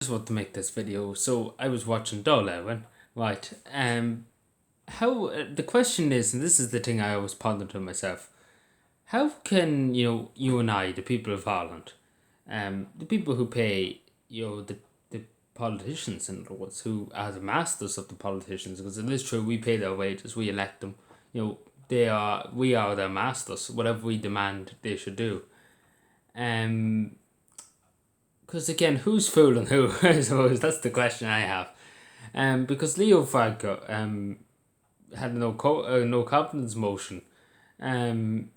Just want to make this video. So I was watching Darlewin, right? How the question is, and this is the thing I always ponder to myself: how can you and I, the people of Ireland, the people who pay the politicians, in other words, who are the masters of the politicians, because it is true we pay their wages, we elect them. We are their masters. Whatever we demand, they should do. Um, because again, who's fooling who? I suppose that's the question I have. Because Leo Varadkar had no confidence motion, um,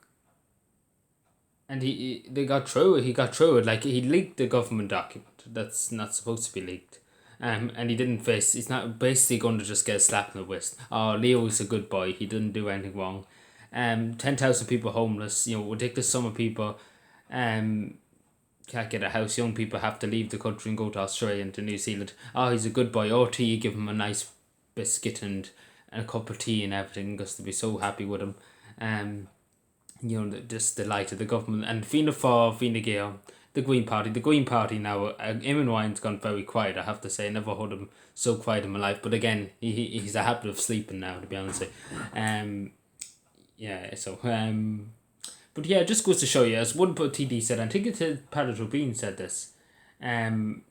and they got through it. He got through it. Like, he leaked the government document that's not supposed to be leaked. And he didn't face. He's not basically going to just get a slap in the wrist. Oh, Leo's a good boy. He didn't do anything wrong. 10,000 people homeless. Ridiculous sum of people. Um, can't get a house. Young people have to leave the country and go to Australia and to New Zealand. Oh, he's a good boy. RT, you give him a nice biscuit and a cup of tea and everything because they'll be so happy with him. Um, just the light of the government. And Fianna Fáil, Fianna Gael, the Green Party. The Green Party now, Eamon Ryan's gone very quiet, I have to say. I never heard him so quiet in my life. But again, he's a habit of sleeping now, to be honest. Yeah, so but yeah, it just goes to show you, as one TD said, I think it's Paddy Rubin said this. Um,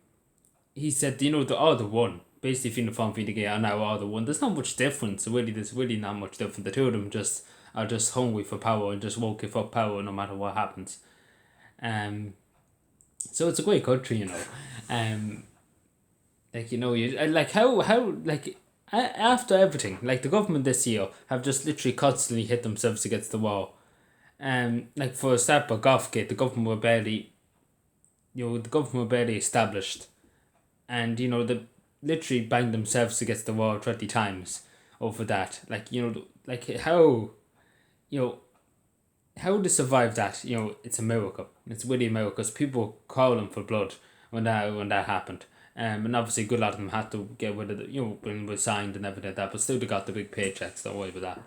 he said, the one. Basically, Fianna Fáil and Fianna Gael are now all the one. There's not much difference. Really, there's really not much difference. The two of them just are just hungry for power and just won't give up power no matter what happens. So it's a great country, Um, after everything, like the government this year have just literally constantly hit themselves against the wall. Like for example, Golfgate, the government were barely established, and they literally banged themselves against the wall 20 times over that. Like you know, how they survived that. It's a miracle. It's really a miracle. Because people calling for blood when that happened. And obviously, a good lot of them had to get rid of it. When it was signed and everything like that. But still, they got the big paychecks. Don't worry about that.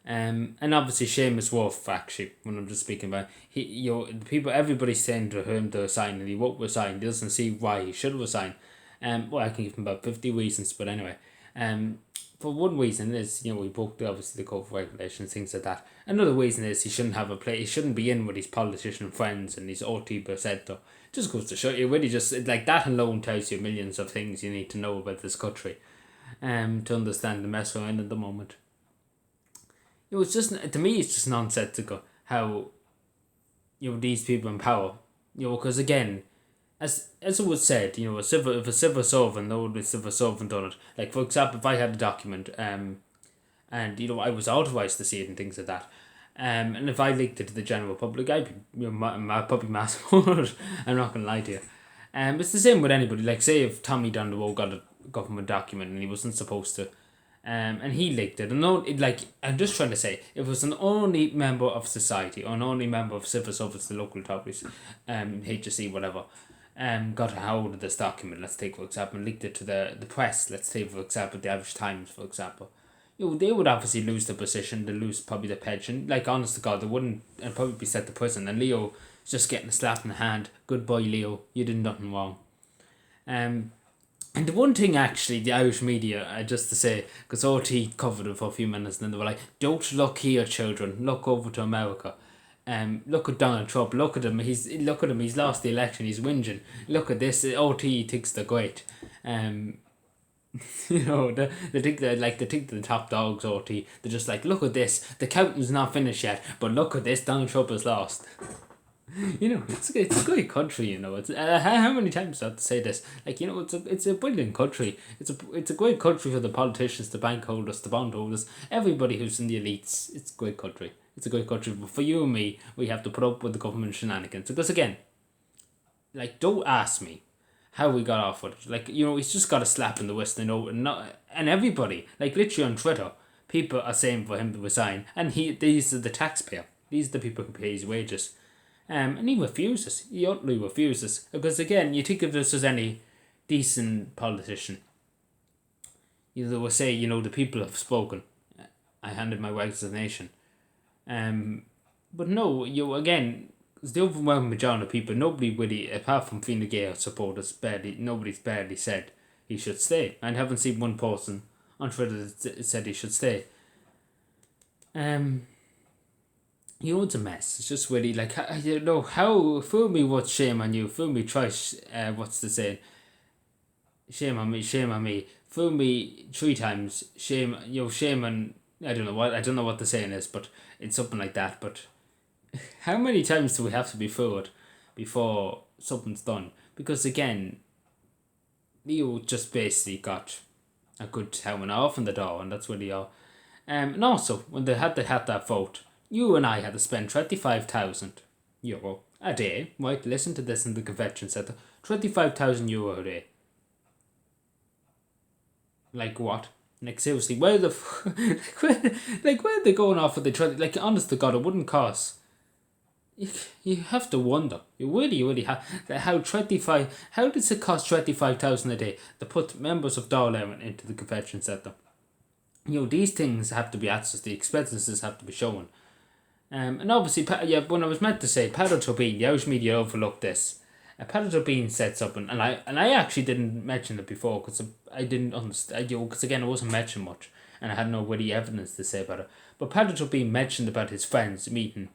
And obviously Seamus Wolf, actually, when I'm just speaking about, everybody's saying to him to resign, and he won't resign. He doesn't see why he should resign. Well, I can give him about 50 reasons, but anyway. For one reason is, we broke obviously the COVID regulations, things like that. Another reason is he shouldn't have a play. He shouldn't be in with his politician friends and his 40%. Just goes to show you, really, just like that alone tells you millions of things you need to know about this country, to understand the mess we're in at the moment. It's just, to me, it's just nonsensical how these people in power. Because again, as it was said, if a civil servant, no would be civil servant done it. Like, for example, if I had a document, and I was authorized to see it and things like that. And if I leaked it to the general public, I'd be probably massive. I'm not gonna lie to you. It's the same with anybody. Like, say if Tommy down the road got a government document and he wasn't supposed to, and he leaked it. And I'm just trying to say, if it was an only member of society or an only member of civil service, the local authorities, HSE, whatever, got a hold of this document, let's take for example, and leaked it to the press, let's say for example, the Irish Times, for example, they would obviously lose the position, they lose probably the pension. Like, honest to God, they wouldn't, and probably be sent to prison. And Leo is just getting a slap in the hand. Good boy, Leo, you did nothing wrong. And the one thing, actually, the Irish media, just to say, because RT covered it for a few minutes, and then they were like, "Don't look here, children. Look over to America. Look at Donald Trump. Look at him. Look at him. He's lost the election. He's whinging. Look at this. RT thinks they're great." Um, they think they're the top dogs. RT. They're just like, "Look at this. The counting's not finished yet, but look at this. Donald Trump has lost." It's a great country. It's how many times do I have to say this? Like, it's a brilliant country. It's a great country for the politicians, the bank holders, the bond holders, everybody who's in the elites. It's a great country. It's a great country. But for you and me, we have to put up with the government shenanigans. Because again, like, don't ask me how we got off with it. Like, he's just got a slap in the wrist, and everybody, like, literally on Twitter, people are saying for him to resign, and these are the taxpayer. These are the people who pay his wages. And he refuses. He utterly refuses. Because again, you think if this was any decent politician, they will say, the people have spoken. I handed my resignation. But no, again, because the overwhelming majority of people, nobody really, apart from Fine Gael supporters, nobody's barely said he should stay. I haven't seen one person on Twitter that said he should stay. It's a mess. It's just really like, how, fool me, what shame on you, fool me twice, what's the saying? Shame on me, fool me 3 times, shame on, I don't know what the saying is, but it's something like that. But how many times do we have to be fooled before something's done? Because again, Leo just basically got a good helmet off in the door, and that's really all. And also, when they had that vote, you and I had to spend €25,000 a day, right? Listen to this in the convention centre. €25,000 a day. Like what? Like seriously, where the where are they going off with the 20? Like honest to God, it wouldn't cost. You have to wonder. You really have. How does it cost 25,000 a day to put members of Dáil into the convention centre? These things have to be accessed. The expenses have to be shown. And obviously, when I was meant to say, Paolo Turbine, the Irish media overlooked this. Paolo Turbine said something, and I actually didn't mention it before because I didn't understand. Because again, it wasn't mentioned much, and I had no really evidence to say about it. But Paolo Turbine mentioned about his friends meeting,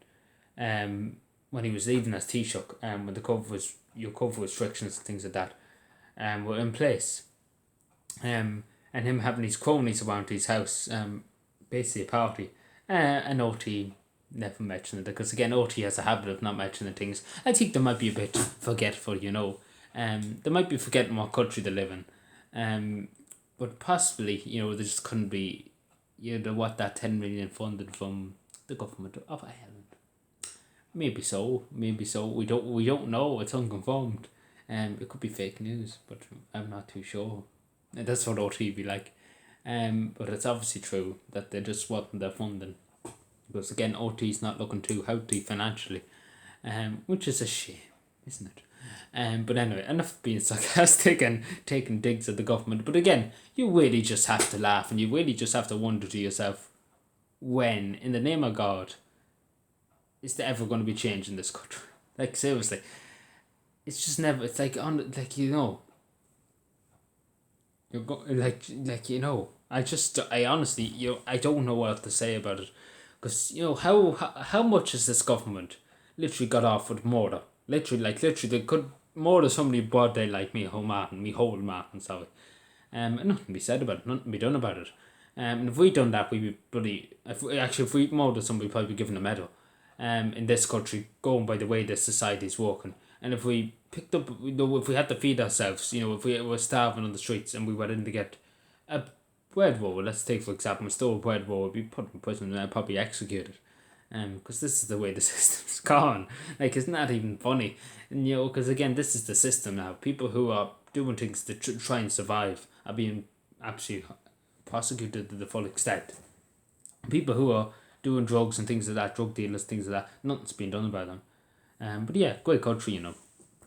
when he was leaving as Taoiseach, when the COVID restrictions and things like that, were in place, and him having his cronies around his house, basically a party, and OT never mentioned it because again OT has a habit of not mentioning things. I think they might be a bit forgetful, they might be forgetting what country they live in, but possibly they just couldn't be, what that 10 million funded from the government of Ireland. Maybe so. We don't know. It's unconfirmed. It could be fake news, but I'm not too sure. And that's what OT be like. But it's obviously true that they just wasn't their funding. Because again, OT's not looking too healthy financially, which is a shame, isn't it? But anyway, enough being sarcastic and taking digs at the government. But again, you really just have to laugh and you really just have to wonder to yourself, when, in the name of God, is there ever going to be change in this country? Like seriously, it's just never. It's like you're I honestly, I don't know what to say about it. Because, how much has this government literally got off with murder? Literally, they could murder somebody broad day like me, whole Martin, sorry. And nothing be said about it, nothing be done about it. And if we done that, we'd be bloody. If we murdered somebody, we'd probably be given a medal. In this country, going by the way this society's working. And if we picked up, if we had to feed ourselves, if we were starving on the streets and we were in to get a bread roll, let's take for example, a store bread roll, would be put in prison and probably executed. Because this is the way the system's gone. Like, isn't that even funny? And because again, this is the system now. People who are doing things to try and survive are being absolutely prosecuted to the full extent. People who are doing drugs and things like that, drug dealers, things like that, nothing's being done about them. But yeah, great country,